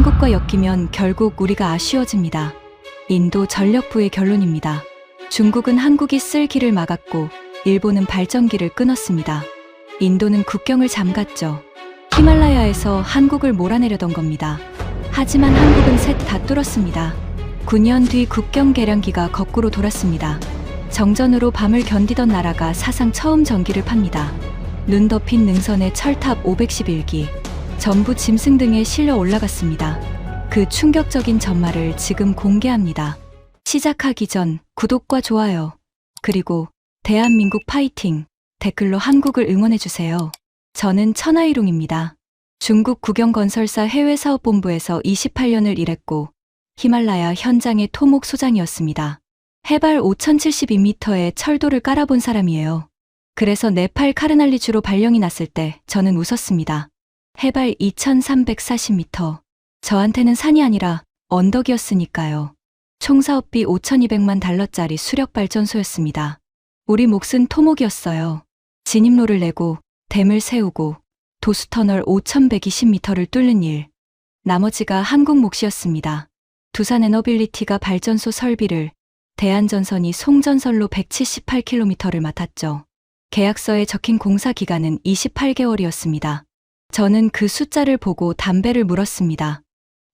한국과 엮이면 결국 우리가 아쉬워집니다. 인도 전력부의 결론입니다. 중국은 한국이 쓸 길을 막았고 일본은 발전기를 끊었습니다. 인도는 국경을 잠갔죠. 히말라야에서 한국을 몰아내려던 겁니다. 하지만 한국은 셋 다 뚫었습니다. 9년 뒤 국경 계량기가 거꾸로 돌았습니다. 정전으로 밤을 견디던 나라가 사상 처음 전기를 팝니다. 눈 덮인 능선에 철탑 511기, 전부 짐승 등에 실려 올라갔습니다. 그 충격적인 전말을 지금 공개합니다. 시작하기 전 구독과 좋아요, 그리고 대한민국 파이팅 댓글로 한국을 응원해주세요. 저는 천하이룽입니다. 중국 국영건설사 해외사업본부에서 28년을 일했고 히말라야 현장의 토목 소장이었습니다. 해발 5072m의 철도를 깔아본 사람이에요. 그래서 네팔 카르날리주로 발령이 났을 때 저는 웃었습니다. 해발 2340m. 저한테는 산이 아니라 언덕이었으니까요. 총사업비 5200만 달러짜리 수력발전소였습니다. 우리 몫은 토목이었어요. 진입로를 내고 댐을 세우고 도수터널 5120m를 뚫는 일. 나머지가 한국 몫이었습니다. 두산에너빌리티가 발전소 설비를, 대한전선이 송전선로 178km를 맡았죠. 계약서에 적힌 공사 기간은 28개월이었습니다. 저는 그 숫자를 보고 담배를 물었습니다.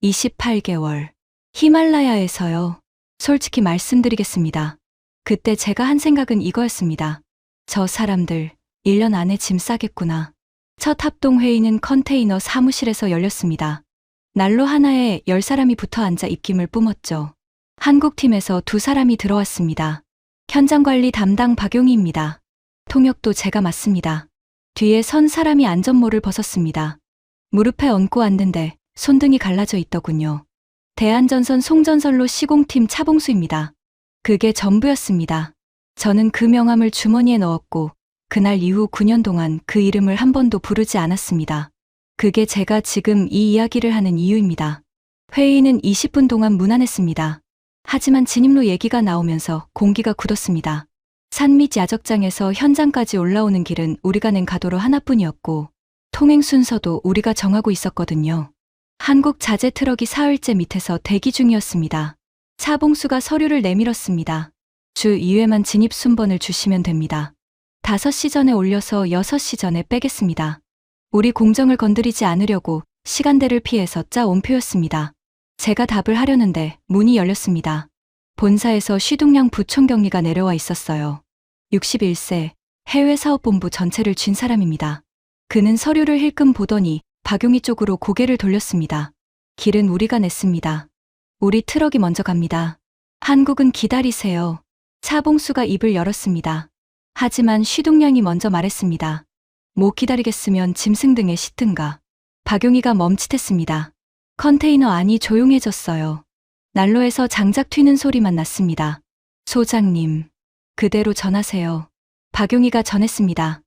28개월. 히말라야에서요. 솔직히 말씀드리겠습니다. 그때 제가 한 생각은 이거였습니다. 저 사람들 1년 안에 짐 싸겠구나. 첫 합동회의는 컨테이너 사무실에서 열렸습니다. 난로 하나에 10사람이 붙어 앉아 입김을 뿜었죠. 한국팀에서 2사람이 들어왔습니다. 현장관리 담당 박용희입니다. 통역도 제가 맡습니다. 뒤에 선 사람이 안전모를 벗었습니다. 무릎에 얹고 앉는데 손등이 갈라져 있더군요. 대한전선 송전선로 시공팀 차봉수입니다. 그게 전부였습니다. 저는 그 명함을 주머니에 넣었고 그날 이후 9년 동안 그 이름을 한 번도 부르지 않았습니다. 그게 제가 지금 이 이야기를 하는 이유입니다. 회의는 20분 동안 무난했습니다. 하지만 진입로 얘기가 나오면서 공기가 굳었습니다. 산 밑 야적장에서 현장까지 올라오는 길은 우리가 낸 가도로 하나뿐이었고 통행 순서도 우리가 정하고 있었거든요. 한국 자재 트럭이 사흘째 밑에서 대기 중이었습니다. 차봉수가 서류를 내밀었습니다. 주 2회만 진입 순번을 주시면 됩니다. 5시 전에 올려서 6시 전에 빼겠습니다. 우리 공정을 건드리지 않으려고 시간대를 피해서 짜온 표였습니다. 제가 답을 하려는데 문이 열렸습니다. 본사에서 쉬둥양 부총경리가 내려와 있었어요. 61세, 해외사업본부 전체를 쥔 사람입니다. 그는 서류를 힐끔 보더니 박용희 쪽으로 고개를 돌렸습니다. 길은 우리가 냈습니다. 우리 트럭이 먼저 갑니다. 한국은 기다리세요. 차봉수가 입을 열었습니다. 하지만 쉬둥양이 먼저 말했습니다. 못 기다리겠으면 짐승 등에 싣든가. 박용희가 멈칫했습니다. 컨테이너 안이 조용해졌어요. 난로에서 장작 튀는 소리만 났습니다. 소장님, 그대로 전하세요. 박용희가 전했습니다.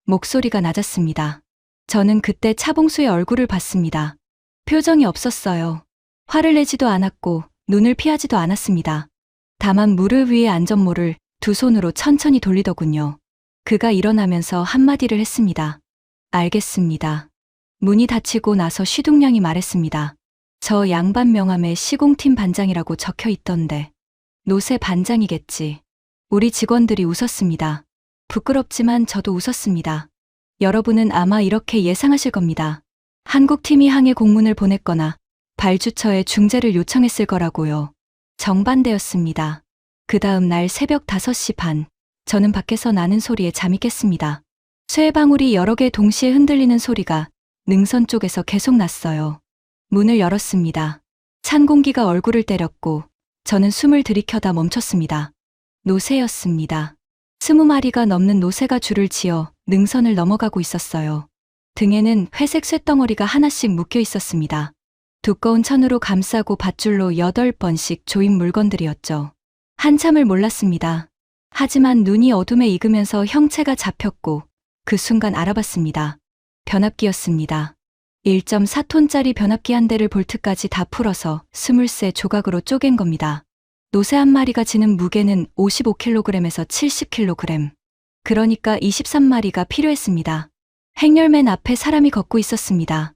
목소리가 낮았습니다. 저는 그때 차봉수의 얼굴을 봤습니다. 표정이 없었어요. 화를 내지도 않았고 눈을 피하지도 않았습니다. 다만 무릎 위에 안전모를 2손으로 천천히 돌리더군요. 그가 일어나면서 한마디를 했습니다. 알겠습니다. 문이 닫히고 나서 쉬둥양이 말했습니다. 저 양반 명함에 시공팀 반장이라고 적혀 있던데. 노세 반장이겠지. 우리 직원들이 웃었습니다. 부끄럽지만 저도 웃었습니다. 여러분은 아마 이렇게 예상하실 겁니다. 한국팀이 항해 공문을 보냈거나 발주처에 중재를 요청했을 거라고요. 정반대였습니다. 그 다음 날 새벽 5시 반, 저는 밖에서 나는 소리에 잠이 깼습니다. 쇠방울이 여러 개 동시에 흔들리는 소리가 능선 쪽에서 계속 났어요. 문을 열었습니다. 찬 공기가 얼굴을 때렸고 저는 숨을 들이켜다 멈췄습니다. 노새였습니다. 20마리가 넘는 노새가 줄을 지어 능선을 넘어가고 있었어요. 등에는 회색 쇳덩어리가 하나씩 묶여 있었습니다. 두꺼운 천으로 감싸고 밧줄로 8번씩 조인 물건들이었죠. 한참을 몰랐습니다. 하지만 눈이 어둠에 익으면서 형체가 잡혔고 그 순간 알아봤습니다. 변압기였습니다. 1.4톤짜리 변압기 한 대를 볼트까지 다 풀어서 23 조각으로 쪼갠 겁니다. 노새 한 마리가 지는 무게는 55kg에서 70kg. 그러니까 23마리가 필요했습니다. 행렬맨 앞에 사람이 걷고 있었습니다.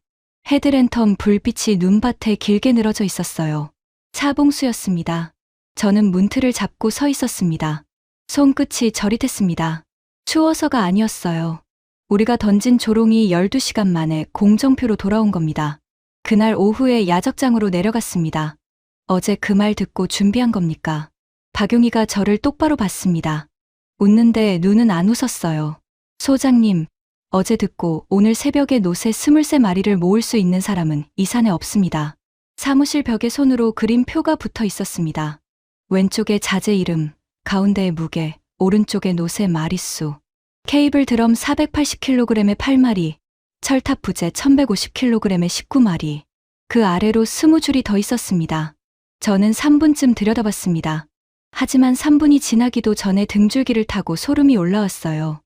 헤드랜턴 불빛이 눈밭에 길게 늘어져 있었어요. 차봉수였습니다. 저는 문틀을 잡고 서 있었습니다. 손끝이 저릿했습니다. 추워서가 아니었어요. 우리가 던진 조롱이 12시간 만에 공정표로 돌아온 겁니다. 그날 오후에 야적장으로 내려갔습니다. 어제 그 말 듣고 준비한 겁니까? 박용희가 저를 똑바로 봤습니다. 웃는데 눈은 안 웃었어요. 소장님, 어제 듣고 오늘 새벽에 노새 23마리를 모을 수 있는 사람은 이 산에 없습니다. 사무실 벽에 손으로 그린 표가 붙어 있었습니다. 왼쪽에 자재 이름, 가운데에 무게, 오른쪽에 노새 마리수. 케이블 드럼 480kg에 8마리, 철탑 부재 1150kg에 19마리. 그 아래로 20줄이 더 있었습니다. 저는 3분쯤 들여다봤습니다. 하지만 3분이 지나기도 전에 등줄기를 타고 소름이 올라왔어요.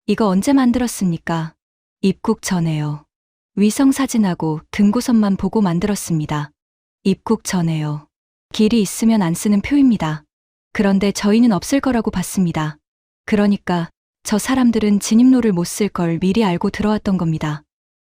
이거 언제 만들었습니까? 입국 전에요. 위성사진하고 등고선만 보고 만들었습니다. 입국 전에요. 길이 있으면 안 쓰는 표입니다. 그런데 저희는 없을 거라고 봤습니다. 그러니까 저 사람들은 진입로를 못 쓸 걸 미리 알고 들어왔던 겁니다.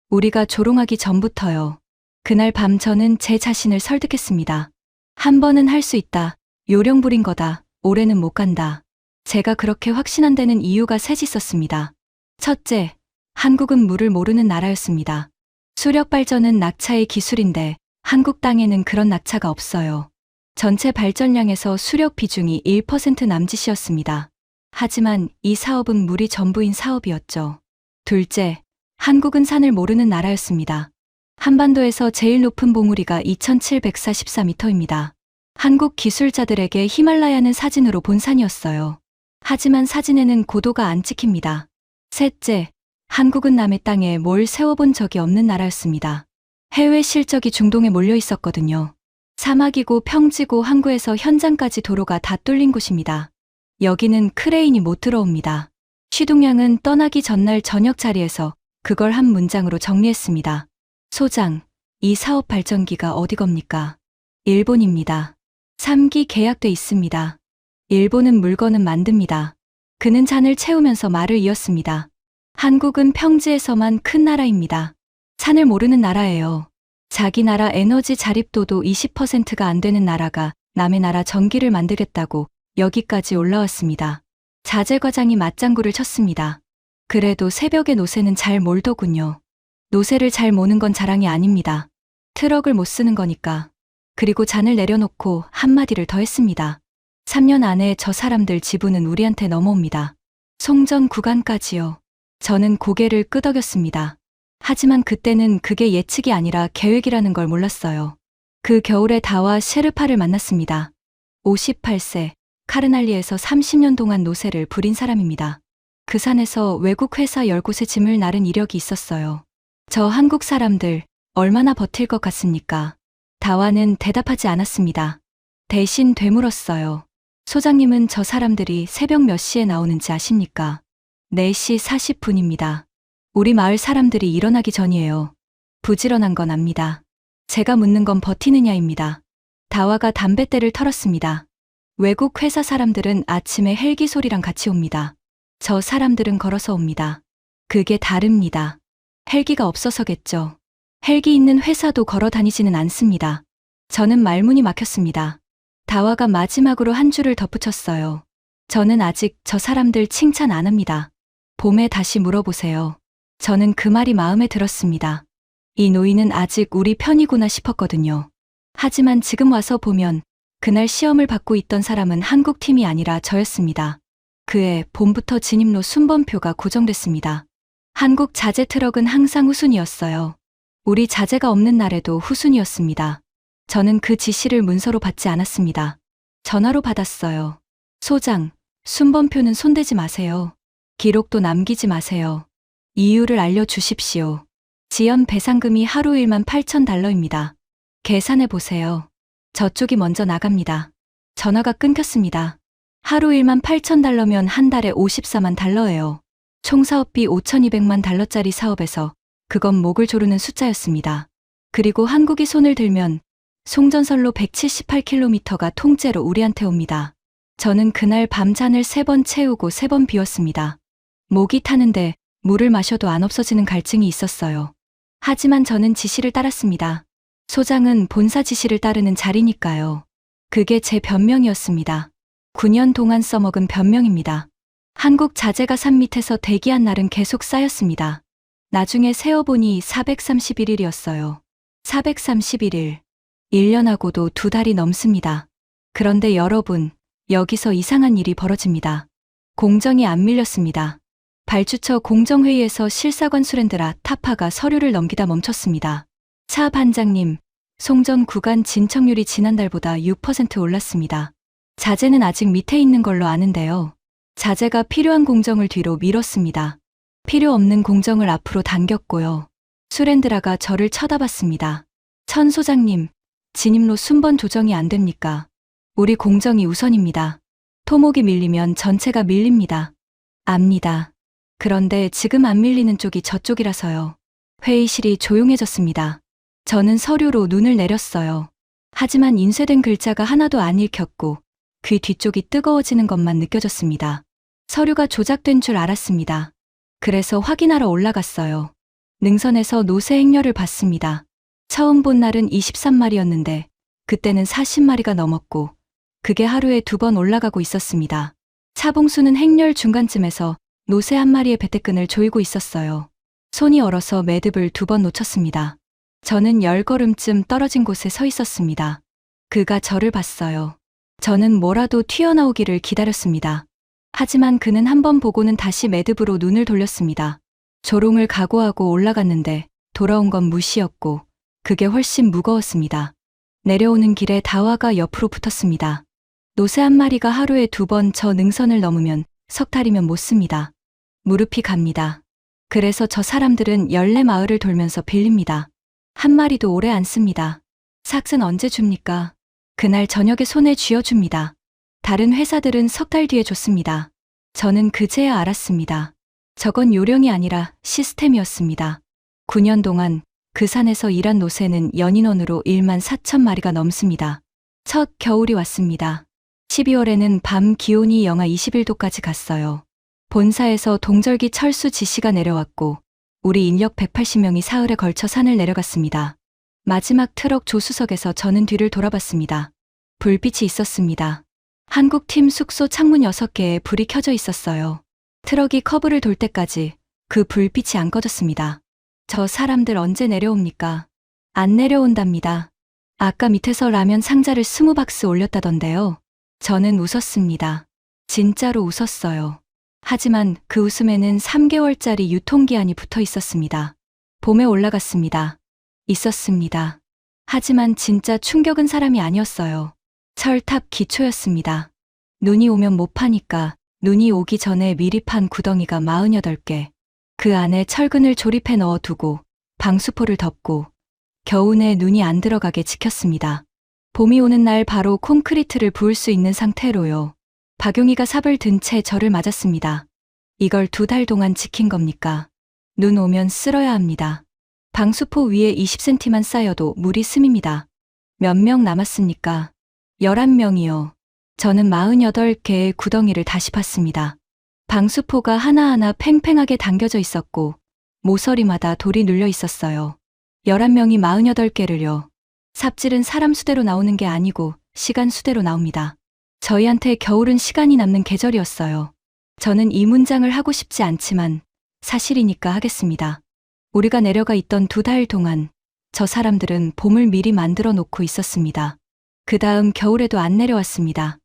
우리가 조롱하기 전부터요. 그날 밤 저는 제 자신을 설득했습니다. 한 번은 할 수 있다. 요령 부린 거다. 올해는 못 간다. 제가 그렇게 확신한 데는 이유가 셋 있었습니다. 첫째, 한국은 물을 모르는 나라였습니다. 수력 발전은 낙차의 기술인데 한국 땅에는 그런 낙차가 없어요. 전체 발전량에서 수력 비중이 1% 남짓이었습니다. 하지만 이 사업은 물이 전부인 사업이었죠. 둘째, 한국은 산을 모르는 나라였습니다. 한반도에서 제일 높은 봉우리가 2744m입니다. 한국 기술자들에게 히말라야는 사진으로 본 산이었어요. 하지만 사진에는 고도가 안 찍힙니다. 셋째, 한국은 남의 땅에 뭘 세워본 적이 없는 나라였습니다. 해외 실적이 중동에 몰려 있었거든요. 사막이고 평지고 항구에서 현장까지 도로가 다 뚫린 곳입니다. 여기는 크레인이 못 들어옵니다. 시동양은 떠나기 전날 저녁 자리에서 그걸 한 문장으로 정리했습니다. 소장, 이 사업 발전기가 어디 겁니까? 일본입니다. 3기 계약돼 있습니다. 일본은 물건은 만듭니다. 그는 잔을 채우면서 말을 이었습니다. 한국은 평지에서만 큰 나라입니다. 산을 모르는 나라예요. 자기 나라 에너지 자립도도 20%가 안 되는 나라가 남의 나라 전기를 만들겠다고 여기까지 올라왔습니다. 자재 과장이 맞장구를 쳤습니다. 그래도 새벽에 노새는 잘 몰더군요. 노새를 잘 모는 건 자랑이 아닙니다. 트럭을 못 쓰는 거니까. 그리고 잔을 내려놓고 한마디를 더 했습니다. 3년 안에 저 사람들 지분은 우리한테 넘어옵니다. 송전 구간까지요. 저는 고개를 끄덕였습니다. 하지만 그때는 그게 예측이 아니라 계획이라는 걸 몰랐어요. 그 겨울에 다와 셰르파를 만났습니다. 58세, 카르날리에서 30년 동안 노새를 부린 사람입니다. 그 산에서 외국 회사 10곳에 짐을 나른 이력이 있었어요. 저 한국 사람들 얼마나 버틸 것 같습니까? 다와는 대답하지 않았습니다. 대신 되물었어요. 소장님은 저 사람들이 새벽 몇 시에 나오는지 아십니까? 4시 40분입니다. 우리 마을 사람들이 일어나기 전이에요. 부지런한 건 압니다. 제가 묻는 건 버티느냐입니다. 다와가 담뱃대를 털었습니다. 외국 회사 사람들은 아침에 헬기 소리랑 같이 옵니다. 저 사람들은 걸어서 옵니다. 그게 다릅니다. 헬기가 없어서겠죠. 헬기 있는 회사도 걸어 다니지는 않습니다. 저는 말문이 막혔습니다. 다와가 마지막으로 한 줄을 덧붙였어요. 저는 아직 저 사람들 칭찬 안 합니다. 봄에 다시 물어보세요. 저는 그 말이 마음에 들었습니다. 이 노인은 아직 우리 편이구나 싶었거든요. 하지만 지금 와서 보면 그날 시험을 받고 있던 사람은 한국 팀이 아니라 저였습니다. 그해 봄부터 진입로 순번표가 고정됐습니다. 한국 자재 트럭은 항상 후순이었어요. 우리 자재가 없는 날에도 후순이었습니다. 저는 그 지시를 문서로 받지 않았습니다. 전화로 받았어요. 소장, 순번표는 손대지 마세요. 기록도 남기지 마세요. 이유를 알려주십시오. 지연 배상금이 하루 18,000달러입니다. 계산해 보세요. 저쪽이 먼저 나갑니다. 전화가 끊겼습니다. 하루 18,000달러면 한 달에 54만 달러예요. 총 사업비 5,200만 달러짜리 사업에서 그건 목을 조르는 숫자였습니다. 그리고 한국이 손을 들면 송전선로 178km가 통째로 우리한테 옵니다. 저는 그날 밤 잔을 3번 채우고 3번 비웠습니다. 목이 타는데 물을 마셔도 안 없어지는 갈증이 있었어요. 하지만 저는 지시를 따랐습니다. 소장은 본사 지시를 따르는 자리니까요. 그게 제 변명이었습니다. 9년 동안 써먹은 변명입니다. 한국 자재가 산 밑에서 대기한 날은 계속 쌓였습니다. 나중에 세어보니 431일이었어요. 431일. 1년하고도 2달이 넘습니다. 그런데 여러분, 여기서 이상한 일이 벌어집니다. 공정이 안 밀렸습니다. 발주처 공정회의에서 실사관 수랜드라 타파가 서류를 넘기다 멈췄습니다. 차 반장님, 송전 구간 진척률이 지난달보다 6% 올랐습니다. 자재는 아직 밑에 있는 걸로 아는데요. 자재가 필요한 공정을 뒤로 미뤘습니다. 필요 없는 공정을 앞으로 당겼고요. 수랜드라가 저를 쳐다봤습니다. 천 소장님, 진입로 순번 조정이 안 됩니까? 우리 공정이 우선입니다. 토목이 밀리면 전체가 밀립니다. 압니다. 그런데 지금 안 밀리는 쪽이 저쪽이라서요. 회의실이 조용해졌습니다. 저는 서류로 눈을 내렸어요. 하지만 인쇄된 글자가 하나도 안 읽혔고 귀 뒤쪽이 뜨거워지는 것만 느껴졌습니다. 서류가 조작된 줄 알았습니다. 그래서 확인하러 올라갔어요. 능선에서 노새 행렬을 봤습니다. 처음 본 날은 23마리였는데 그때는 40마리가 넘었고 그게 하루에 2번 올라가고 있었습니다. 차봉수는 행렬 중간쯤에서 노새 한 마리의 배태끈을 조이고 있었어요. 손이 얼어서 매듭을 2번 놓쳤습니다. 저는 10걸음쯤 떨어진 곳에 서 있었습니다. 그가 저를 봤어요. 저는 뭐라도 튀어나오기를 기다렸습니다. 하지만 그는 한 번 보고는 다시 매듭으로 눈을 돌렸습니다. 조롱을 각오하고 올라갔는데 돌아온 건 무시였고 그게 훨씬 무거웠습니다. 내려오는 길에 다화가 옆으로 붙었습니다. 노새 한 마리가 하루에 2번 저 능선을 넘으면 석 달이면 못 씁니다. 무릎이 갑니다. 그래서 저 사람들은 14마을을 돌면서 빌립니다. 한 마리도 오래 안 씁니다. 삭은 언제 줍니까? 그날 저녁에 손에 쥐어줍니다. 다른 회사들은 석 달 뒤에 줬습니다. 저는 그제야 알았습니다. 저건 요령이 아니라 시스템이었습니다. 9년 동안 그 산에서 일한 노새는 연인원으로 1만 4천 마리가 넘습니다. 첫 겨울이 왔습니다. 12월에는 밤 기온이 영하 21도까지 갔어요. 본사에서 동절기 철수 지시가 내려왔고 우리 인력 180명이 사흘에 걸쳐 산을 내려갔습니다. 마지막 트럭 조수석에서 저는 뒤를 돌아봤습니다. 불빛이 있었습니다. 한국팀 숙소 창문 6개에 불이 켜져 있었어요. 트럭이 커브를 돌 때까지 그 불빛이 안 꺼졌습니다. 저 사람들 언제 내려옵니까? 안 내려온답니다. 아까 밑에서 라면 상자를 20박스 올렸다던데요. 저는 웃었습니다. 진짜로 웃었어요. 하지만 그 웃음에는 3개월짜리 유통기한이 붙어 있었습니다. 봄에 올라갔습니다. 있었습니다. 하지만 진짜 충격은 사람이 아니었어요. 철탑 기초였습니다. 눈이 오면 못 파니까 눈이 오기 전에 미리 판 구덩이가 48개. 그 안에 철근을 조립해 넣어두고 방수포를 덮고 겨우내 눈이 안 들어가게 지켰습니다. 봄이 오는 날 바로 콘크리트를 부을 수 있는 상태로요. 박용희가 삽을 든 채 저를 맞았습니다. 이걸 2달 동안 지킨 겁니까? 눈 오면 쓸어야 합니다. 방수포 위에 20cm만 쌓여도 물이 스밉니다. 몇 명 남았습니까? 11명이요. 저는 48개의 구덩이를 다시 팠습니다. 방수포가 하나하나 팽팽하게 당겨져 있었고 모서리마다 돌이 눌려 있었어요. 11명이 48개를요. 삽질은 사람 수대로 나오는 게 아니고 시간 수대로 나옵니다. 저희한테 겨울은 시간이 남는 계절이었어요. 저는 이 문장을 하고 싶지 않지만 사실이니까 하겠습니다. 우리가 내려가 있던 2달 동안 저 사람들은 봄을 미리 만들어 놓고 있었습니다. 그 다음 겨울에도 안 내려왔습니다.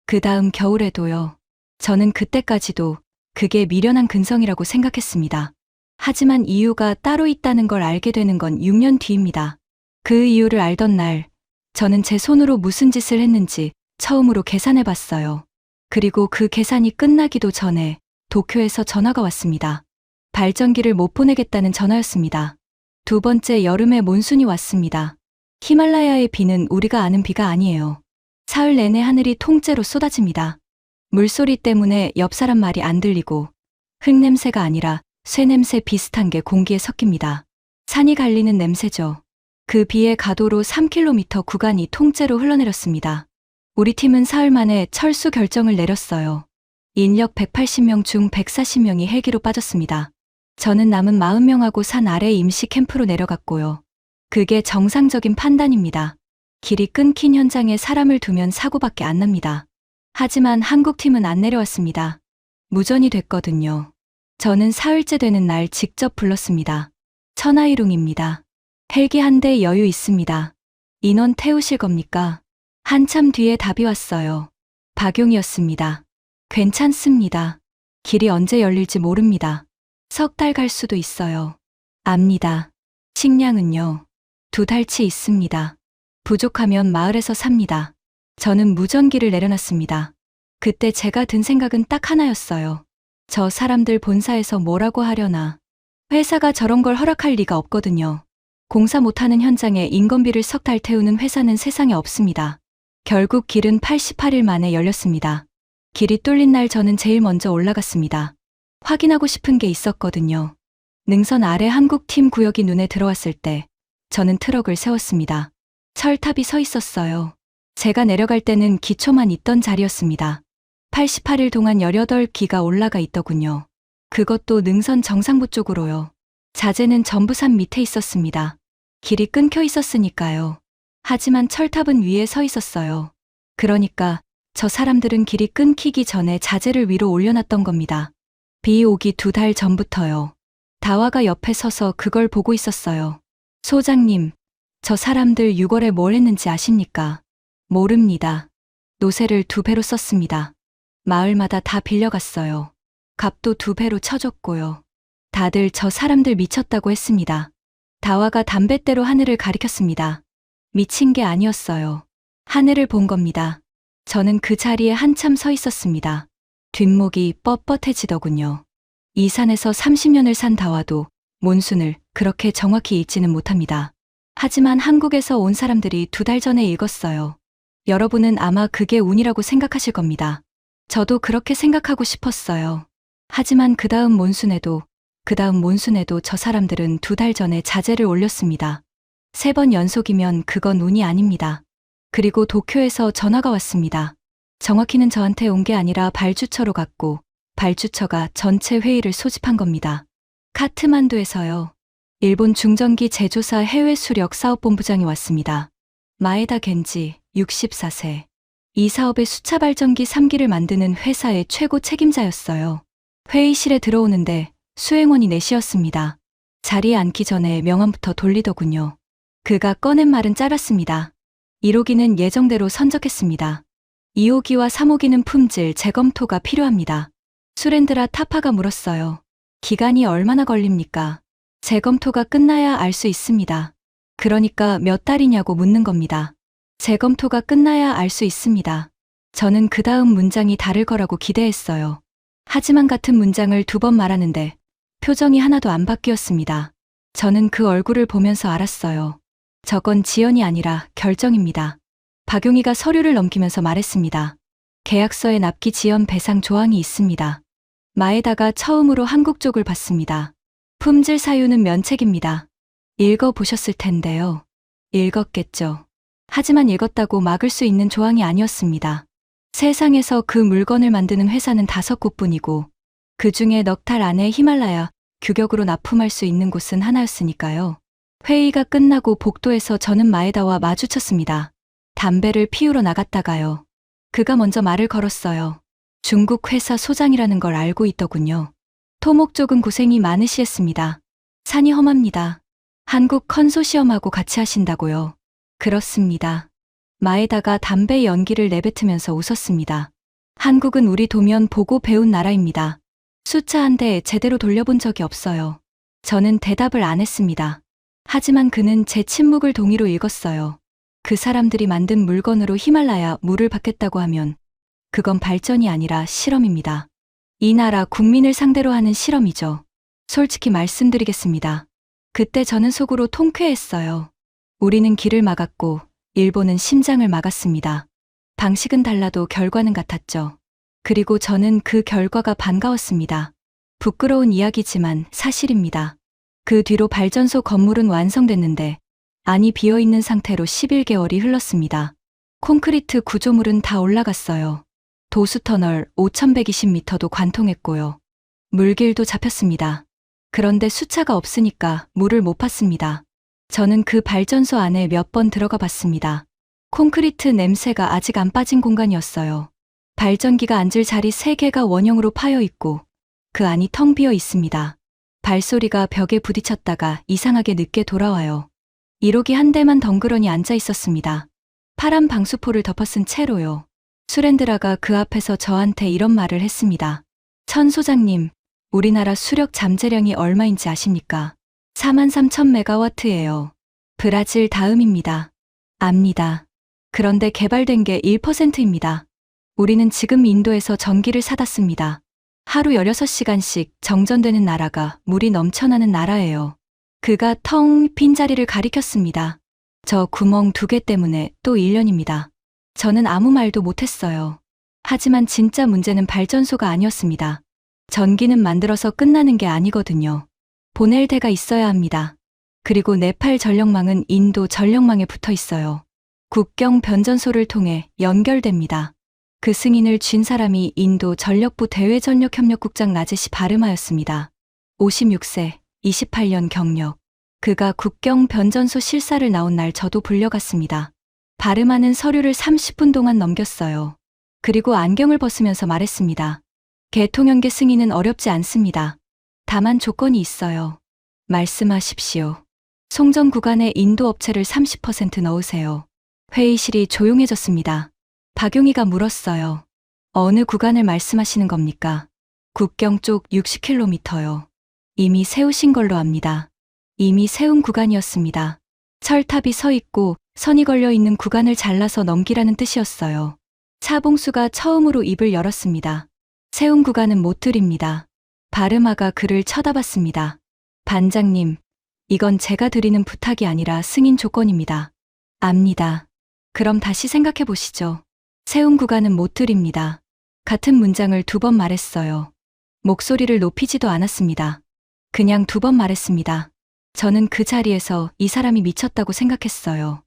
그 다음 겨울에도요. 저는 그때까지도 그게 미련한 근성이라고 생각했습니다. 하지만 이유가 따로 있다는 걸 알게 되는 건 6년 뒤입니다. 그 이유를 알던 날, 저는 제 손으로 무슨 짓을 했는지 처음으로 계산해 봤어요. 그리고 그 계산이 끝나기도 전에 도쿄에서 전화가 왔습니다. 발전기를 못 보내겠다는 전화였습니다. 2번째 여름에 몬순이 왔습니다. 히말라야의 비는 우리가 아는 비가 아니에요. 사흘 내내 하늘이 통째로 쏟아집니다. 물소리 때문에 옆 사람 말이 안 들리고 흙냄새가 아니라 쇠냄새 비슷한 게 공기에 섞입니다. 산이 갈리는 냄새죠. 그 비의 가도로 3km 구간이 통째로 흘러내렸습니다. 우리 팀은 사흘 만에 철수 결정을 내렸어요. 인력 180명 중 140명이 헬기로 빠졌습니다. 저는 남은 40명하고 산 아래 임시 캠프로 내려갔고요. 그게 정상적인 판단입니다. 길이 끊긴 현장에 사람을 두면 사고밖에 안 납니다. 하지만 한국팀은 안 내려왔습니다. 무전이 됐거든요. 저는 사흘째 되는 날 직접 불렀습니다. 천하일웅입니다. 헬기 한 대 여유 있습니다. 인원 태우실 겁니까? 한참 뒤에 답이 왔어요. 박용이었습니다. 괜찮습니다. 길이 언제 열릴지 모릅니다. 석 달 갈 수도 있어요. 압니다. 식량은요? 2달치 있습니다. 부족하면 마을에서 삽니다. 저는 무전기를 내려놨습니다. 그때 제가 든 생각은 딱 하나였어요. 저 사람들 본사에서 뭐라고 하려나. 회사가 저런 걸 허락할 리가 없거든요. 공사 못하는 현장에 인건비를 석 달 태우는 회사는 세상에 없습니다. 결국 길은 88일 만에 열렸습니다. 길이 뚫린 날 저는 제일 먼저 올라갔습니다. 확인하고 싶은 게 있었거든요. 능선 아래 한국팀 구역이 눈에 들어왔을 때 저는 트럭을 세웠습니다. 철탑이 서 있었어요. 제가 내려갈 때는 기초만 있던 자리였습니다. 88일 동안 18기가 올라가 있더군요. 그것도 능선 정상부 쪽으로요. 자재는 전부 산 밑에 있었습니다. 길이 끊겨 있었으니까요. 하지만 철탑은 위에 서 있었어요. 그러니까 저 사람들은 길이 끊기기 전에 자재를 위로 올려놨던 겁니다. 비 오기 2달 전부터요. 다와가 옆에 서서 그걸 보고 있었어요. 소장님, 저 사람들 6월에 뭘 했는지 아십니까? 모릅니다. 노새를 2배로 썼습니다. 마을마다 다 빌려갔어요. 값도 2배로 쳐줬고요. 다들 저 사람들 미쳤다고 했습니다. 다와가 담뱃대로 하늘을 가리켰습니다. 미친 게 아니었어요. 하늘을 본 겁니다. 저는 그 자리에 한참 서 있었습니다. 뒷목이 뻣뻣해지더군요. 이 산에서 30년을 산 다와도 몬순을 그렇게 정확히 읽지는 못합니다. 하지만 한국에서 온 사람들이 2달 전에 읽었어요. 여러분은 아마 그게 운이라고 생각하실 겁니다. 저도 그렇게 생각하고 싶었어요. 하지만 그 다음 몬순에도 저 사람들은 2달 전에 자재를 올렸습니다. 3번 연속이면 그건 운이 아닙니다. 그리고 도쿄에서 전화가 왔습니다. 정확히는 저한테 온 게 아니라 발주처로 갔고 발주처가 전체 회의를 소집한 겁니다. 카트만두에서요. 일본 중전기 제조사 해외 수력 사업본부장이 왔습니다. 마에다 겐지 64세. 이 사업의 수차 발전기 3기를 만드는 회사의 최고 책임자였어요. 회의실에 들어오는데 수행원이 넷이었습니다. 자리에 앉기 전에 명함부터 돌리더군요. 그가 꺼낸 말은 짧았습니다. 1호기는 예정대로 선적했습니다. 2호기와 3호기는 품질 재검토가 필요합니다. 수렌드라 타파가 물었어요. 기간이 얼마나 걸립니까? 재검토가 끝나야 알 수 있습니다. 그러니까 몇 달이냐고 묻는 겁니다. 재검토가 끝나야 알 수 있습니다. 저는 그 다음 문장이 다를 거라고 기대했어요. 하지만 같은 문장을 2번 말하는데 표정이 하나도 안 바뀌었습니다. 저는 그 얼굴을 보면서 알았어요. 저건 지연이 아니라 결정입니다. 박용희가 서류를 넘기면서 말했습니다. 계약서에 납기 지연 배상 조항이 있습니다. 마에다가 처음으로 한국 쪽을 봤습니다. 품질 사유는 면책입니다. 읽어보셨을 텐데요. 읽었겠죠. 하지만 읽었다고 막을 수 있는 조항이 아니었습니다. 세상에서 그 물건을 만드는 회사는 5곳뿐이고 그 중에 넉 달 안에 히말라야 규격으로 납품할 수 있는 곳은 하나였으니까요. 회의가 끝나고 복도에서 저는 마에다와 마주쳤습니다. 담배를 피우러 나갔다가요. 그가 먼저 말을 걸었어요. 중국 회사 소장이라는 걸 알고 있더군요. 토목 쪽은 고생이 많으시겠습니다. 산이 험합니다. 한국 컨소시엄하고 같이 하신다고요. 그렇습니다. 마에다가 담배 연기를 내뱉으면서 웃었습니다. 한국은 우리 도면 보고 배운 나라입니다. 수차 한 대 제대로 돌려본 적이 없어요. 저는 대답을 안 했습니다. 하지만 그는 제 침묵을 동의로 읽었어요. 그 사람들이 만든 물건으로 히말라야 물을 받겠다고 하면 그건 발전이 아니라 실험입니다. 이 나라 국민을 상대로 하는 실험이죠. 솔직히 말씀드리겠습니다. 그때 저는 속으로 통쾌했어요. 우리는 길을 막았고 일본은 심장을 막았습니다. 방식은 달라도 결과는 같았죠. 그리고 저는 그 결과가 반가웠습니다. 부끄러운 이야기지만 사실입니다. 그 뒤로 발전소 건물은 완성됐는데 안이 비어있는 상태로 11개월이 흘렀습니다. 콘크리트 구조물은 다 올라갔어요. 도수터널 5120m도 관통했고요. 물길도 잡혔습니다. 그런데 수차가 없으니까 물을 못 팠습니다. 저는 그 발전소 안에 몇 번 들어가 봤습니다. 콘크리트 냄새가 아직 안 빠진 공간이었어요. 발전기가 앉을 자리 3개가 원형으로 파여 있고 그 안이 텅 비어 있습니다. 발소리가 벽에 부딪혔다가 이상하게 늦게 돌아와요. 1호기 한 대만 덩그러니 앉아 있었습니다. 파란 방수포를 덮어쓴 채로요. 수렌드라가 그 앞에서 저한테 이런 말을 했습니다. 천 소장님, 우리나라 수력 잠재량이 얼마인지 아십니까? 43,000메가와트예요. 브라질 다음입니다. 압니다. 그런데 개발된 게 1%입니다. 우리는 지금 인도에서 전기를 사다 씁니다. 하루 16시간씩 정전되는 나라가 물이 넘쳐나는 나라예요. 그가 텅 빈 자리를 가리켰습니다. 저 구멍 2개 때문에 또 1년입니다. 저는 아무 말도 못했어요. 하지만 진짜 문제는 발전소가 아니었습니다. 전기는 만들어서 끝나는 게 아니거든요. 보낼 데가 있어야 합니다. 그리고 네팔 전력망은 인도 전력망에 붙어 있어요. 국경 변전소를 통해 연결됩니다. 그 승인을 쥔 사람이 인도 전력부 대외전력협력국장 라제시 바르마였습니다. 56세, 28년 경력. 그가 국경 변전소 실사를 나온 날 저도 불려갔습니다. 바르마는 서류를 30분 동안 넘겼어요. 그리고 안경을 벗으면서 말했습니다. 개통연계 승인은 어렵지 않습니다. 다만 조건이 있어요. 말씀하십시오. 송전 구간에 인도 업체를 30% 넣으세요. 회의실이 조용해졌습니다. 박용희가 물었어요. 어느 구간을 말씀하시는 겁니까? 국경 쪽 60km요. 이미 세우신 걸로 압니다. 이미 세운 구간이었습니다. 철탑이 서 있고 선이 걸려 있는 구간을 잘라서 넘기라는 뜻이었어요. 차봉수가 처음으로 입을 열었습니다. 세운 구간은 못 드립니다. 바르마가 그를 쳐다봤습니다. 반장님, 이건 제가 드리는 부탁이 아니라 승인 조건입니다. 압니다. 그럼 다시 생각해 보시죠. 세운 구간은 못 드립니다. 같은 문장을 2번 말했어요. 목소리를 높이지도 않았습니다. 그냥 2번 말했습니다. 저는 그 자리에서 이 사람이 미쳤다고 생각했어요.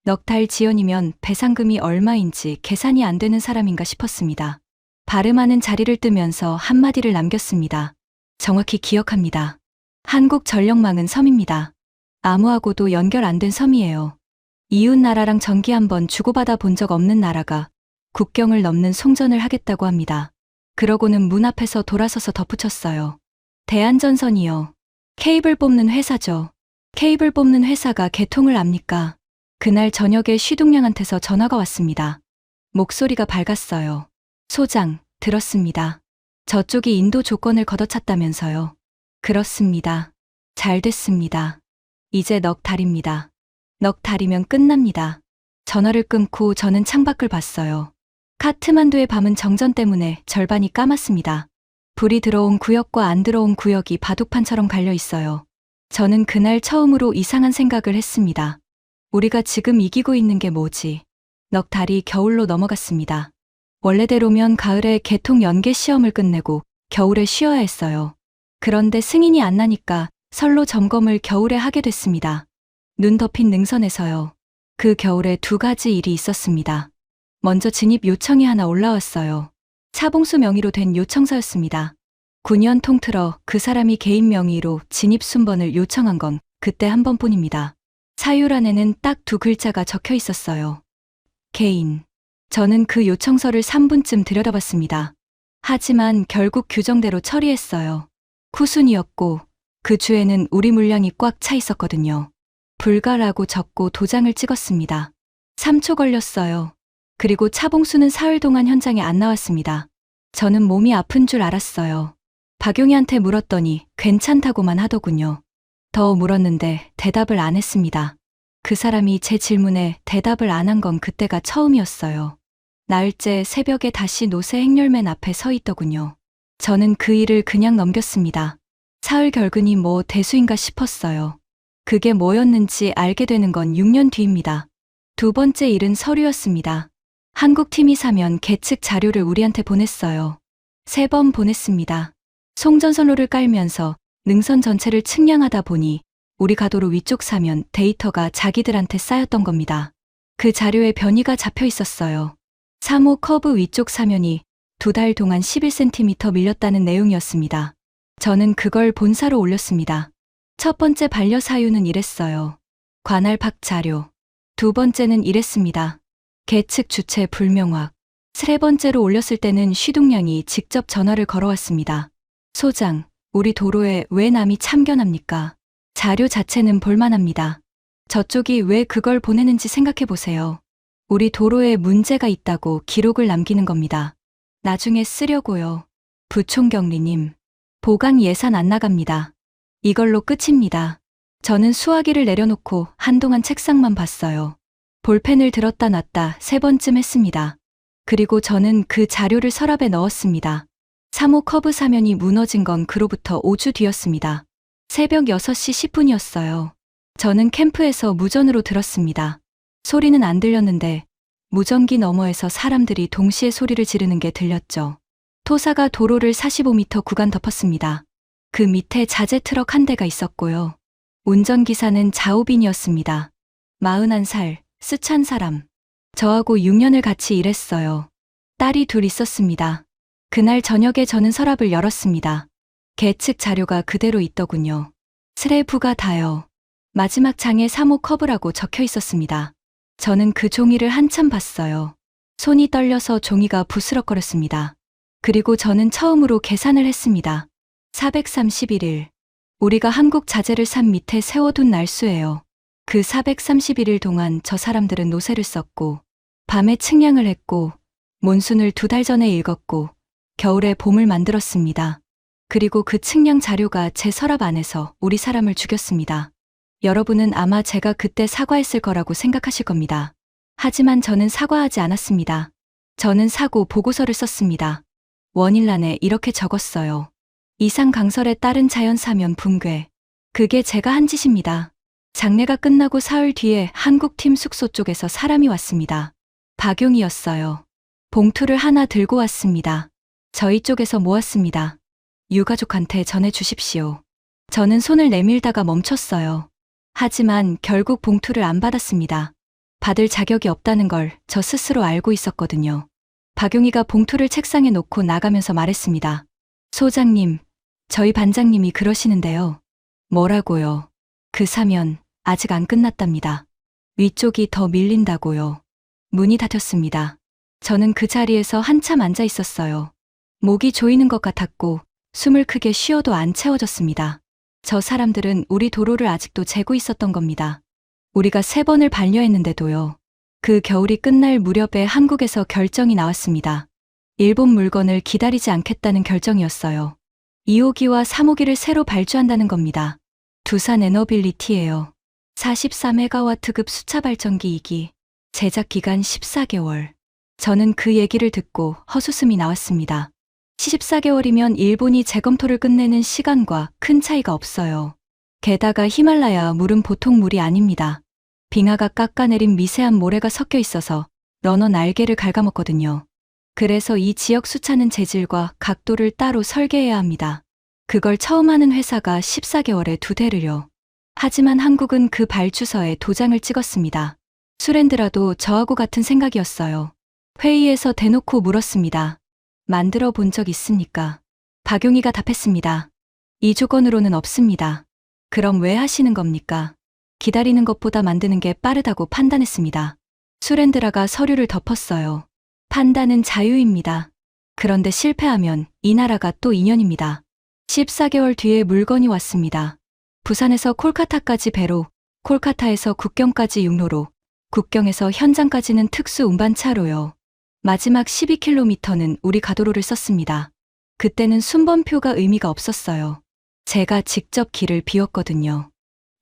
넉 달 지연이면 배상금이 얼마인지 계산이 안 되는 사람인가 싶었습니다. 바르마는 자리를 뜨면서 한마디를 남겼습니다. 정확히 기억합니다. 한국 전력망은 섬입니다. 아무하고도 연결 안 된 섬이에요. 이웃 나라랑 전기 한번 주고받아 본 적 없는 나라가 국경을 넘는 송전을 하겠다고 합니다. 그러고는 문 앞에서 돌아서서 덧붙였어요. 대한전선이요. 케이블 뽑는 회사죠. 케이블 뽑는 회사가 개통을 압니까? 그날 저녁에 쉬둥량한테서 전화가 왔습니다. 목소리가 밝았어요. 소장, 들었습니다. 저쪽이 인도 조건을 걷어찼다면서요. 그렇습니다. 잘 됐습니다. 이제 넉 달입니다. 넉 달이면 끝납니다. 전화를 끊고 저는 창밖을 봤어요. 카트만두의 밤은 정전 때문에 절반이 까맣습니다. 불이 들어온 구역과 안 들어온 구역이 바둑판처럼 갈려 있어요. 저는 그날 처음으로 이상한 생각을 했습니다. 우리가 지금 이기고 있는 게 뭐지? 넉 달이 겨울로 넘어갔습니다. 원래대로면 가을에 개통 연계 시험을 끝내고 겨울에 쉬어야 했어요. 그런데 승인이 안 나니까 선로 점검을 겨울에 하게 됐습니다. 눈 덮인 능선에서요. 그 겨울에 2가지 일이 있었습니다. 먼저 진입 요청이 하나 올라왔어요. 차봉수 명의로 된 요청서였습니다. 9년 통틀어 그 사람이 개인 명의로 진입 순번을 요청한 건 그때 한 번뿐입니다. 사유란에는 딱 2글자가 적혀 있었어요. 개인. 저는 그 요청서를 3분쯤 들여다봤습니다. 하지만 결국 규정대로 처리했어요. 쿠순이었고 그 주에는 우리 물량이 꽉 차 있었거든요. 불가라고 적고 도장을 찍었습니다. 3초 걸렸어요. 그리고 차봉수는 사흘 동안 현장에 안 나왔습니다. 저는 몸이 아픈 줄 알았어요. 박용희한테 물었더니 괜찮다고만 하더군요. 더 물었는데 대답을 안 했습니다. 그 사람이 제 질문에 대답을 안 한 건 그때가 처음이었어요. 나흘째 새벽에 다시 노새 행렬맨 앞에 서 있더군요. 저는 그 일을 그냥 넘겼습니다. 사흘 결근이 뭐 대수인가 싶었어요. 그게 뭐였는지 알게 되는 건 6년 뒤입니다. 2번째 일은 서류였습니다. 한국팀이 사면 계측 자료를 우리한테 보냈어요. 3번 보냈습니다. 송전선로를 깔면서 능선 전체를 측량하다 보니 우리 가도로 위쪽 사면 데이터가 자기들한테 쌓였던 겁니다. 그 자료에 변이가 잡혀 있었어요. 3호 커브 위쪽 사면이 2달 동안 11cm 밀렸다는 내용이었습니다. 저는 그걸 본사로 올렸습니다. 첫 번째 반려 사유는 이랬어요. 관할 박 자료. 두 번째는 이랬습니다. 계측 주체 불명확. 세 번째로 올렸을 때는 쉬둥냥이 직접 전화를 걸어왔습니다. 소장, 우리 도로에 왜 남이 참견합니까? 자료 자체는 볼만합니다. 저쪽이 왜 그걸 보내는지 생각해 보세요. 우리 도로에 문제가 있다고 기록을 남기는 겁니다. 나중에 쓰려고요. 부총경리님, 보강 예산 안 나갑니다. 이걸로 끝입니다. 저는 수화기를 내려놓고 한동안 책상만 봤어요. 볼펜을 들었다 놨다 3번쯤 했습니다. 그리고 저는 그 자료를 서랍에 넣었습니다. 3호 커브 사면이 무너진 건 그로부터 5주 뒤였습니다. 새벽 6시 10분이었어요. 저는 캠프에서 무전으로 들었습니다. 소리는 안 들렸는데 무전기 너머에서 사람들이 동시에 소리를 지르는 게 들렸죠. 토사가 도로를 45m 구간 덮었습니다. 그 밑에 자재 트럭 한 대가 있었고요. 운전기사는 자우빈이었습니다. 41살, 스찬 사람. 저하고 6년을 같이 일했어요. 딸이 둘 있었습니다. 그날 저녁에 저는 서랍을 열었습니다. 계측 자료가 그대로 있더군요. 스레부가 다요. 마지막 장에 3호 커브라고 적혀 있었습니다. 저는 그 종이를 한참 봤어요. 손이 떨려서 종이가 부스럭거렸습니다. 그리고 저는 처음으로 계산을 했습니다. 431일. 우리가 한국 자재를 산 밑에 세워둔 날수예요. 그 431일 동안 저 사람들은 노새를 썼고, 밤에 측량을 했고, 몬순을 2달 전에 읽었고, 겨울에 봄을 만들었습니다. 그리고 그 측량 자료가 제 서랍 안에서 우리 사람을 죽였습니다. 여러분은 아마 제가 그때 사과했을 거라고 생각하실 겁니다. 하지만 저는 사과하지 않았습니다. 저는 사고 보고서를 썼습니다. 원일란에 이렇게 적었어요. 이상 강설에 따른 자연 사면 붕괴. 그게 제가 한 짓입니다. 장례가 끝나고 사흘 뒤에 한국팀 숙소 쪽에서 사람이 왔습니다. 박용이었어요. 봉투를 하나 들고 왔습니다. 저희 쪽에서 모았습니다. 유가족한테 전해 주십시오. 저는 손을 내밀다가 멈췄어요. 하지만 결국 봉투를 안 받았습니다. 받을 자격이 없다는 걸 저 스스로 알고 있었거든요. 박용희가 봉투를 책상에 놓고 나가면서 말했습니다. 소장님, 저희 반장님이 그러시는데요. 뭐라고요? 그 사면 아직 안 끝났답니다. 위쪽이 더 밀린다고요. 문이 닫혔습니다. 저는 그 자리에서 한참 앉아 있었어요. 목이 조이는 것 같았고 숨을 크게 쉬어도 안 채워졌습니다. 저 사람들은 우리 도로를 아직도 재고 있었던 겁니다. 우리가 3번을 반려했는데도요. 그 겨울이 끝날 무렵에 한국에서 결정이 나왔습니다. 일본 물건을 기다리지 않겠다는 결정이었어요. 2호기와 3호기를 새로 발주한다는 겁니다. 두산 에너빌리티예요. 44메가와트급 수차 발전기 2기. 제작 기간 14개월. 저는 그 얘기를 듣고 헛웃음이 나왔습니다. 14개월이면 일본이 재검토를 끝내는 시간과 큰 차이가 없어요. 게다가 히말라야 물은 보통 물이 아닙니다. 빙하가 깎아내린 미세한 모래가 섞여 있어서 러너 날개를 갉아먹거든요. 그래서 이 지역 수차는 재질과 각도를 따로 설계해야 합니다. 그걸 처음 하는 회사가 14개월에 2대를요. 하지만 한국은 그 발주서에 도장을 찍었습니다. 수랜드라도 저하고 같은 생각이었어요. 회의에서 대놓고 물었습니다. 만들어 본 적 있습니까? 박용희가 답했습니다. 이 조건으로는 없습니다. 그럼 왜 하시는 겁니까? 기다리는 것보다 만드는 게 빠르다고 판단했습니다. 수랜드라가 서류를 덮었어요. 판단은 자유입니다. 그런데 실패하면 이 나라가 또 인연입니다. 14개월 뒤에 물건이 왔습니다. 부산에서 콜카타까지 배로, 콜카타에서 국경까지 육로로, 국경에서 현장까지는 특수 운반차로요. 마지막 12km는 우리 가도로를 썼습니다. 그때는 순번표가 의미가 없었어요. 제가 직접 길을 비웠거든요.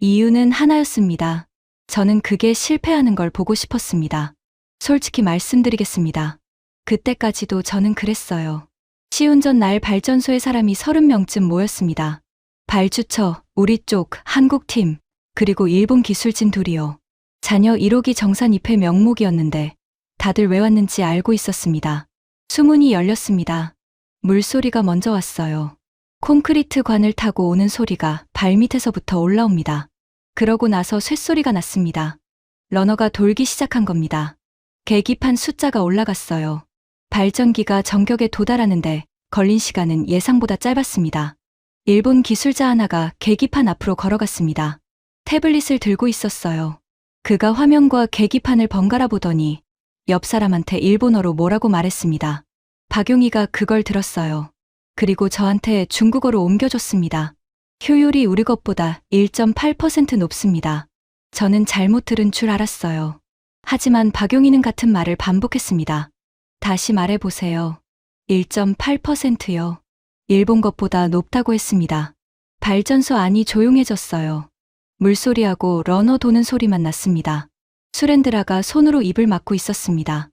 이유는 하나였습니다. 저는 그게 실패하는 걸 보고 싶었습니다. 솔직히 말씀드리겠습니다. 그때까지도 저는 그랬어요. 시운전 날 발전소에 사람이 30명쯤 모였습니다. 발주처, 우리 쪽, 한국팀, 그리고 일본 기술진 둘이요. 자녀 1호기 정산 입회 명목이었는데 다들 왜 왔는지 알고 있었습니다. 수문이 열렸습니다. 물소리가 먼저 왔어요. 콘크리트 관을 타고 오는 소리가 발밑에서부터 올라옵니다. 그러고 나서 쇳소리가 났습니다. 러너가 돌기 시작한 겁니다. 계기판 숫자가 올라갔어요. 발전기가 정격에 도달하는데 걸린 시간은 예상보다 짧았습니다. 일본 기술자 하나가 계기판 앞으로 걸어갔습니다. 태블릿을 들고 있었어요. 그가 화면과 계기판을 번갈아 보더니 옆 사람한테 일본어로 뭐라고 말했습니다. 박용희가 그걸 들었어요. 그리고 저한테 중국어로 옮겨줬습니다. 효율이 우리 것보다 1.8% 높습니다. 저는 잘못 들은 줄 알았어요. 하지만 박용희는 같은 말을 반복했습니다. 다시 말해보세요. 1.8%요. 일본 것보다 높다고 했습니다. 발전소 안이 조용해졌어요. 물소리하고 러너 도는 소리만 났습니다. 수렌드라가 손으로 입을 막고 있었습니다.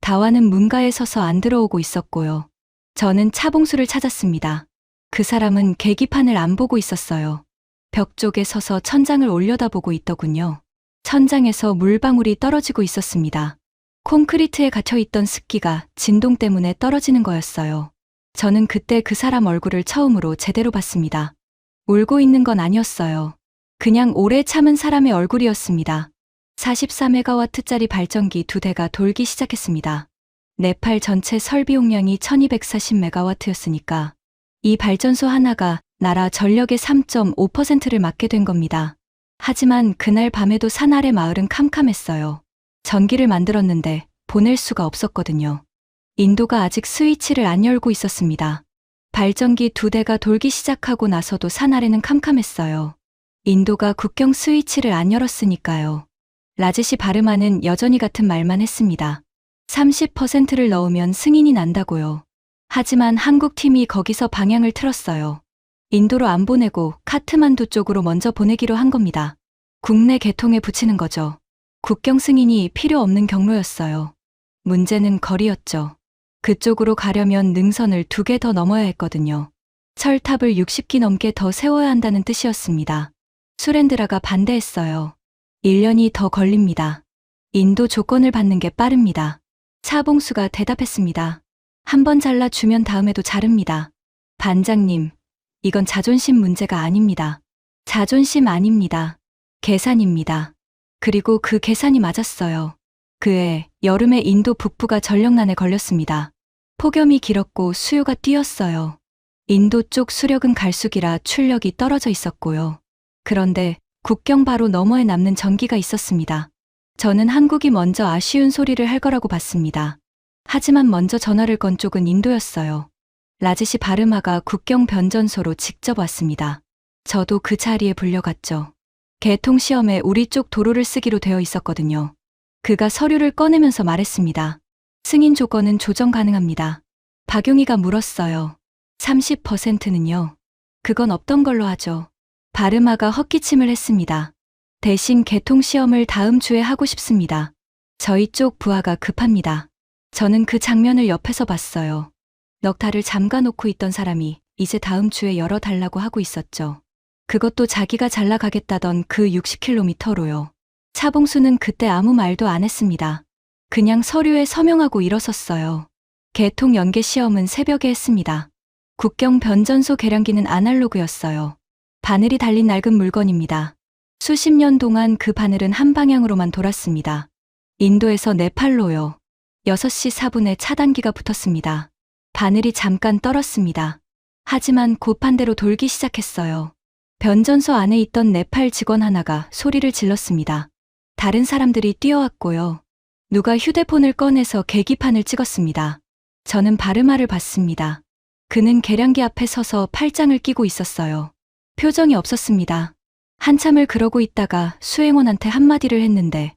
다와는 문가에 서서 안 들어오고 있었고요. 저는 차봉수를 찾았습니다. 그 사람은 계기판을 안 보고 있었어요. 벽 쪽에 서서 천장을 올려다보고 있더군요. 천장에서 물방울이 떨어지고 있었습니다. 콘크리트에 갇혀있던 습기가 진동 때문에 떨어지는 거였어요. 저는 그때 그 사람 얼굴을 처음으로 제대로 봤습니다. 울고 있는 건 아니었어요. 그냥 오래 참은 사람의 얼굴이었습니다. 44메가와트짜리 발전기 2대가 돌기 시작했습니다. 네팔 전체 설비 용량이 1240메가와트였으니까 이 발전소 하나가 나라 전력의 3.5%를 맡게 된 겁니다. 하지만 그날 밤에도 산 아래 마을은 캄캄했어요. 전기를 만들었는데 보낼 수가 없었거든요. 인도가 아직 스위치를 안 열고 있었습니다. 발전기 2대가 돌기 시작하고 나서도 산 아래는 캄캄했어요. 인도가 국경 스위치를 안 열었으니까요. 라제시 바르마는 여전히 같은 말만 했습니다. 30%를 넣으면 승인이 난다고요. 하지만 한국 팀이 거기서 방향을 틀었어요. 인도로 안 보내고 카트만두 쪽으로 먼저 보내기로 한 겁니다. 국내 개통에 붙이는 거죠. 국경 승인이 필요 없는 경로였어요. 문제는 거리였죠. 그쪽으로 가려면 능선을 2개 더 넘어야 했거든요. 철탑을 60기 넘게 더 세워야 한다는 뜻이었습니다. 수렌드라가 반대했어요. 1년이 더 걸립니다. 인도 조건을 받는 게 빠릅니다. 차봉수가 대답했습니다. 한번 잘라주면 다음에도 자릅니다. 반장님, 이건 자존심 문제가 아닙니다. 자존심 아닙니다. 계산입니다. 그리고 그 계산이 맞았어요. 그해 여름에 인도 북부가 전력난에 걸렸습니다. 폭염이 길었고 수요가 뛰었어요. 인도 쪽 수력은 갈수기라 출력이 떨어져 있었고요. 그런데 국경 바로 너머에 남는 전기가 있었습니다. 저는 한국이 먼저 아쉬운 소리를 할 거라고 봤습니다. 하지만 먼저 전화를 건 쪽은 인도였어요. 라제시 바르마가 국경 변전소로 직접 왔습니다. 저도 그 자리에 불려갔죠. 개통 시험에 우리 쪽 도로를 쓰기로 되어 있었거든요. 그가 서류를 꺼내면서 말했습니다. 승인 조건은 조정 가능합니다. 박용희가 물었어요. 30%는요? 그건 없던 걸로 하죠. 바르마가 헛기침을 했습니다. 대신 개통 시험을 다음 주에 하고 싶습니다. 저희 쪽 부하가 급합니다. 저는 그 장면을 옆에서 봤어요. 넋 달을 잠가놓고 있던 사람이 이제 다음 주에 열어달라고 하고 있었죠. 그것도 자기가 잘 나가겠다던 그 60km로요. 차봉수는 그때 아무 말도 안 했습니다. 그냥 서류에 서명하고 일어섰어요. 개통 연계 시험은 새벽에 했습니다. 국경 변전소 계량기는 아날로그였어요. 바늘이 달린 낡은 물건입니다. 수십 년 동안 그 바늘은 한 방향으로만 돌았습니다. 인도에서 네팔로요. 6시 4분에 차단기가 붙었습니다. 바늘이 잠깐 떨었습니다. 하지만 곧 반대로 돌기 시작했어요. 변전소 안에 있던 네팔 직원 하나가 소리를 질렀습니다. 다른 사람들이 뛰어왔고요. 누가 휴대폰을 꺼내서 계기판을 찍었습니다. 저는 바르마를 봤습니다. 그는 계량기 앞에 서서 팔짱을 끼고 있었어요. 표정이 없었습니다. 한참을 그러고 있다가 수행원한테 한마디를 했는데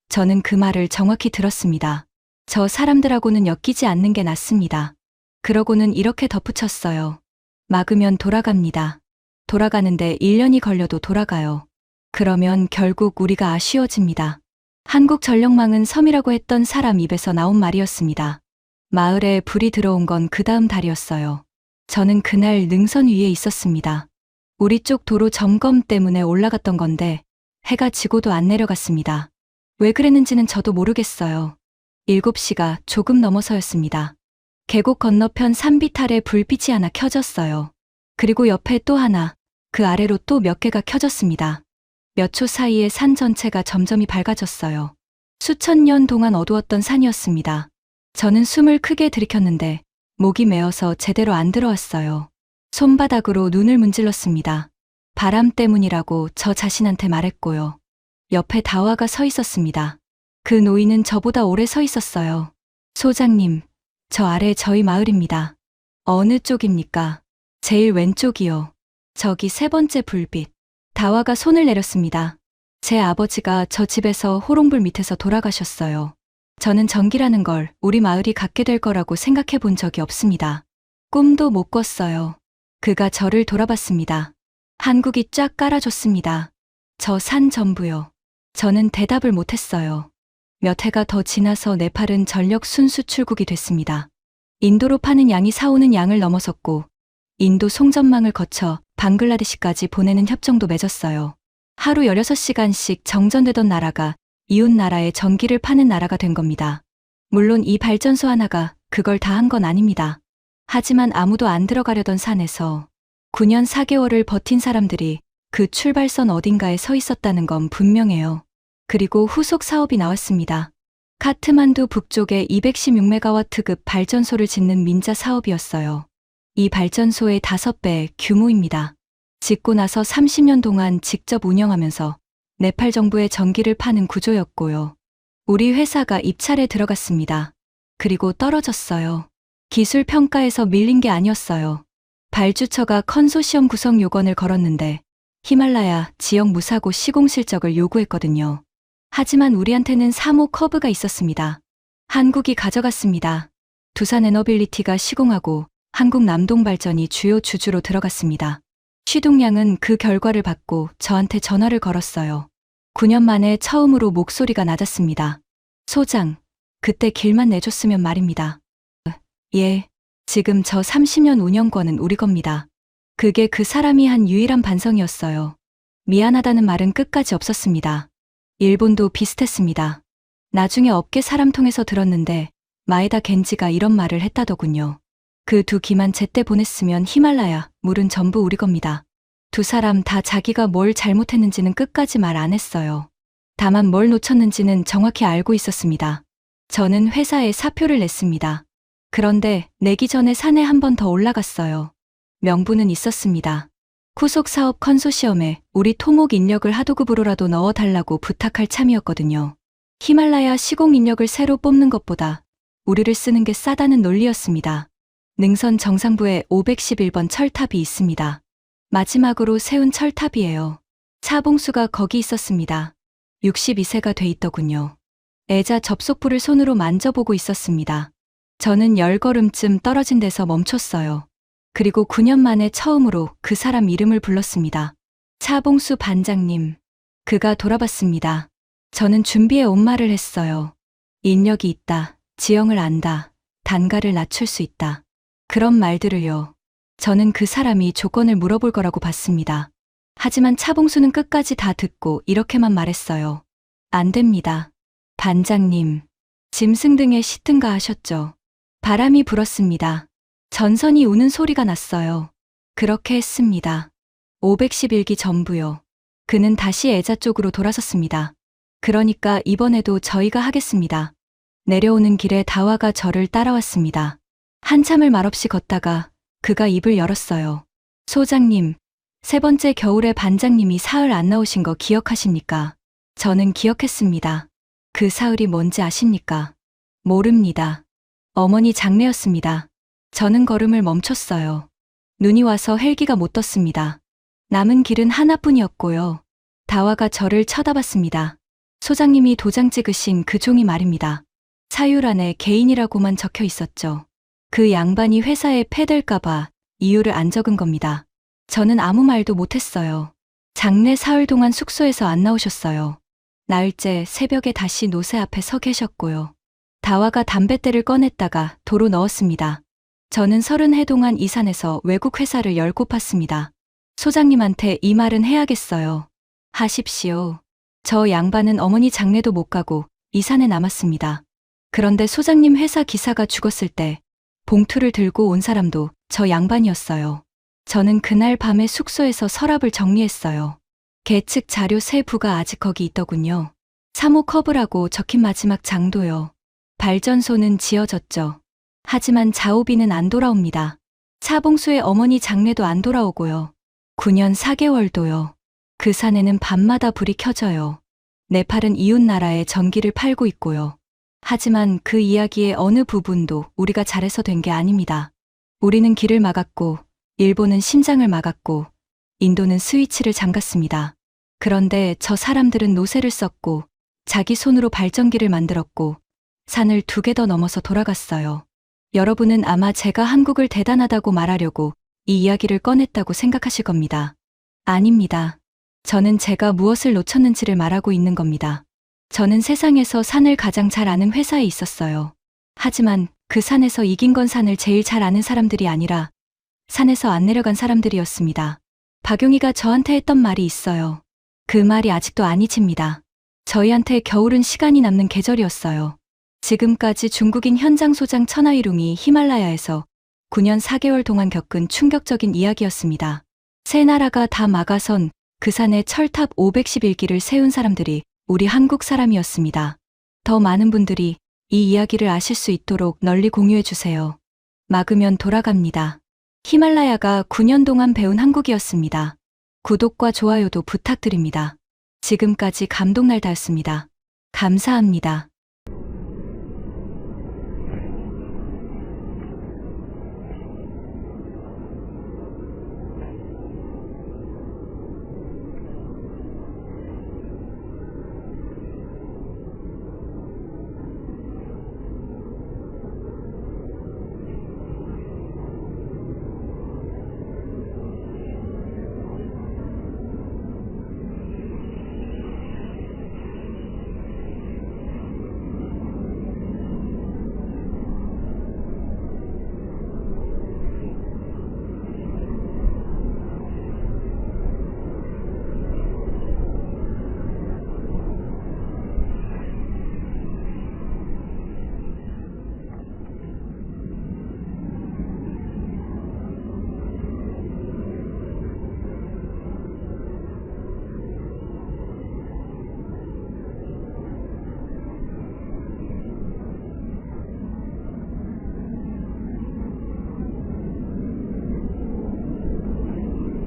저는 그 말을 정확히 들었습니다. 저 사람들하고는 엮이지 않는 게 낫습니다. 그러고는 이렇게 덧붙였어요. 막으면 돌아갑니다. 돌아가는데 1년이 걸려도 돌아가요. 그러면 결국 우리가 아쉬워집니다. 한국 전력망은 섬이라고 했던 사람 입에서 나온 말이었습니다. 마을에 불이 들어온 건 그 다음 달이었어요. 저는 그날 능선 위에 있었습니다. 우리 쪽 도로 점검 때문에 올라갔던 건데 해가 지고도 안 내려갔습니다. 왜 그랬는지는 저도 모르겠어요. 7시가 조금 넘어서였습니다. 계곡 건너편 산비탈에 불빛이 하나 켜졌어요. 그리고 옆에 또 하나, 그 아래로 또 몇 개가 켜졌습니다. 몇 초 사이에 산 전체가 점점이 밝아졌어요. 수천 년 동안 어두웠던 산이었습니다. 저는 숨을 크게 들이켰는데 목이 메어서 제대로 안 들어왔어요. 손바닥으로 눈을 문질렀습니다. 바람 때문이라고 저 자신한테 말했고요. 옆에 다화가 서 있었습니다. 그 노인은 저보다 오래 서 있었어요. 소장님, 저 아래 저희 마을입니다. 어느 쪽입니까? 제일 왼쪽이요. 저기 세 번째 불빛. 다화가 손을 내렸습니다. 제 아버지가 저 집에서 호롱불 밑에서 돌아가셨어요. 저는 전기라는 걸 우리 마을이 갖게 될 거라고 생각해 본 적이 없습니다. 꿈도 못 꿨어요. 그가 저를 돌아봤습니다. 한국이 쫙 깔아줬습니다. 저 산 전부요. 저는 대답을 못했어요. 몇 해가 더 지나서 네팔은 전력 순수 출국이 됐습니다. 인도로 파는 양이 사오는 양을 넘어섰고 인도 송전망을 거쳐 방글라데시까지 보내는 협정도 맺었어요. 하루 16시간씩 정전되던 나라가 이웃 나라에 전기를 파는 나라가 된 겁니다. 물론 이 발전소 하나가 그걸 다 한 건 아닙니다. 하지만 아무도 안 들어가려던 산에서 9년 4개월을 버틴 사람들이 그 출발선 어딘가에 서 있었다는 건 분명해요. 그리고 후속 사업이 나왔습니다. 카트만두 북쪽에 216메가와트급 발전소를 짓는 민자 사업이었어요. 이 발전소의 5배 규모입니다. 짓고 나서 30년 동안 직접 운영하면서 네팔 정부에 전기를 파는 구조였고요. 우리 회사가 입찰에 들어갔습니다. 그리고 떨어졌어요. 기술 평가에서 밀린 게 아니었어요. 발주처가 컨소시엄 구성 요건을 걸었는데 히말라야 지역 무사고 시공 실적을 요구했거든요. 하지만 우리한테는 3호 커브가 있었습니다. 한국이 가져갔습니다. 두산에너빌리티가 시공하고 한국남동발전이 주요 주주로 들어갔습니다. 시동량은 그 결과를 받고 저한테 전화를 걸었어요. 9년 만에 처음으로 목소리가 낮았습니다. 소장, 그때 길만 내줬으면 말입니다. 예, 지금 저 30년 운영권은 우리 겁니다. 그게 그 사람이 한 유일한 반성이었어요. 미안하다는 말은 끝까지 없었습니다. 일본도 비슷했습니다. 나중에 업계 사람 통해서 들었는데 마에다 겐지가 이런 말을 했다더군요. 그 두 기만 제때 보냈으면 히말라야 물은 전부 우리 겁니다. 두 사람 다 자기가 뭘 잘못했는지는 끝까지 말 안 했어요. 다만 뭘 놓쳤는지는 정확히 알고 있었습니다. 저는 회사에 사표를 냈습니다. 그런데 내기 전에 산에 한 번 더 올라갔어요. 명분은 있었습니다. 후속 사업 컨소시엄에 우리 토목 인력을 하도급으로라도 넣어달라고 부탁할 참이었거든요. 히말라야 시공 인력을 새로 뽑는 것보다 우리를 쓰는 게 싸다는 논리였습니다. 능선 정상부에 511번 철탑이 있습니다. 마지막으로 세운 철탑이에요. 차봉수가 거기 있었습니다. 62세가 돼 있더군요. 애자 접속부를 손으로 만져보고 있었습니다. 저는 10걸음쯤 떨어진 데서 멈췄어요. 그리고 9년 만에 처음으로 그 사람 이름을 불렀습니다. 차봉수 반장님. 그가 돌아봤습니다. 저는 준비해 온 말을 했어요. 인력이 있다. 지형을 안다. 단가를 낮출 수 있다. 그런 말들을요. 저는 그 사람이 조건을 물어볼 거라고 봤습니다. 하지만 차봉수는 끝까지 다 듣고 이렇게만 말했어요. 안 됩니다. 반장님. 짐승 등에 싣든가 하셨죠. 바람이 불었습니다. 전선이 우는 소리가 났어요. 그렇게 했습니다. 511기 전부요. 그는 다시 애자 쪽으로 돌아섰습니다. 그러니까 이번에도 저희가 하겠습니다. 내려오는 길에 다화가 저를 따라왔습니다. 한참을 말없이 걷다가 그가 입을 열었어요. 소장님, 세 번째 겨울에 반장님이 사흘 안 나오신 거 기억하십니까? 저는 기억했습니다. 그 사흘이 뭔지 아십니까? 모릅니다. 어머니 장례였습니다. 저는 걸음을 멈췄어요. 눈이 와서 헬기가 못 떴습니다. 남은 길은 하나뿐이었고요. 다화가 저를 쳐다봤습니다. 소장님이 도장 찍으신 그 종이 말입니다. 사율 안에 개인이라고만 적혀 있었죠. 그 양반이 회사에 패될까봐 이유를 안 적은 겁니다. 저는 아무 말도 못했어요. 장례 사흘 동안 숙소에서 안 나오셨어요. 나흘째 새벽에 다시 노새 앞에 서 계셨고요. 다화가 담뱃대를 꺼냈다가 도로 넣었습니다. 저는 30해 동안 이 산에서 외국 회사를 열고 팠습니다. 소장님한테 이 말은 해야겠어요. 하십시오. 저 양반은 어머니 장례도 못 가고 이 산에 남았습니다. 그런데 소장님 회사 기사가 죽었을 때 봉투를 들고 온 사람도 저 양반이었어요. 저는 그날 밤에 숙소에서 서랍을 정리했어요. 계측 자료 세 부가 아직 거기 있더군요. 3호 커브라고 적힌 마지막 장도요. 발전소는 지어졌죠. 하지만 자오비는 안 돌아옵니다. 차봉수의 어머니 장례도 안 돌아오고요. 9년 4개월도요. 그 산에는 밤마다 불이 켜져요. 네팔은 이웃 나라에 전기를 팔고 있고요. 하지만 그 이야기의 어느 부분도 우리가 잘해서 된 게 아닙니다. 우리는 길을 막았고, 일본은 심장을 막았고, 인도는 스위치를 잠갔습니다. 그런데 저 사람들은 노새를 썼고, 자기 손으로 발전기를 만들었고, 산을 2개 더 넘어서 돌아갔어요. 여러분은 아마 제가 한국을 대단하다고 말하려고 이 이야기를 꺼냈다고 생각하실 겁니다. 아닙니다. 저는 제가 무엇을 놓쳤는지를 말하고 있는 겁니다. 저는 세상에서 산을 가장 잘 아는 회사에 있었어요. 하지만 그 산에서 이긴 건 산을 제일 잘 아는 사람들이 아니라 산에서 안 내려간 사람들이었습니다. 박용희가 저한테 했던 말이 있어요. 그 말이 아직도 안 잊힙니다. 저희한테 겨울은 시간이 남는 계절이었어요. 지금까지 중국인 현장 소장 천하이룽이 히말라야에서 9년 4개월 동안 겪은 충격적인 이야기였습니다. 세 나라가 다 막아선 그 산에 철탑 511기를 세운 사람들이 우리 한국 사람이었습니다. 더 많은 분들이 이 이야기를 아실 수 있도록 널리 공유해 주세요. 막으면 돌아갑니다. 히말라야가 9년 동안 배운 한국이었습니다. 구독과 좋아요도 부탁드립니다. 지금까지 감동날다였습니다. 감사합니다.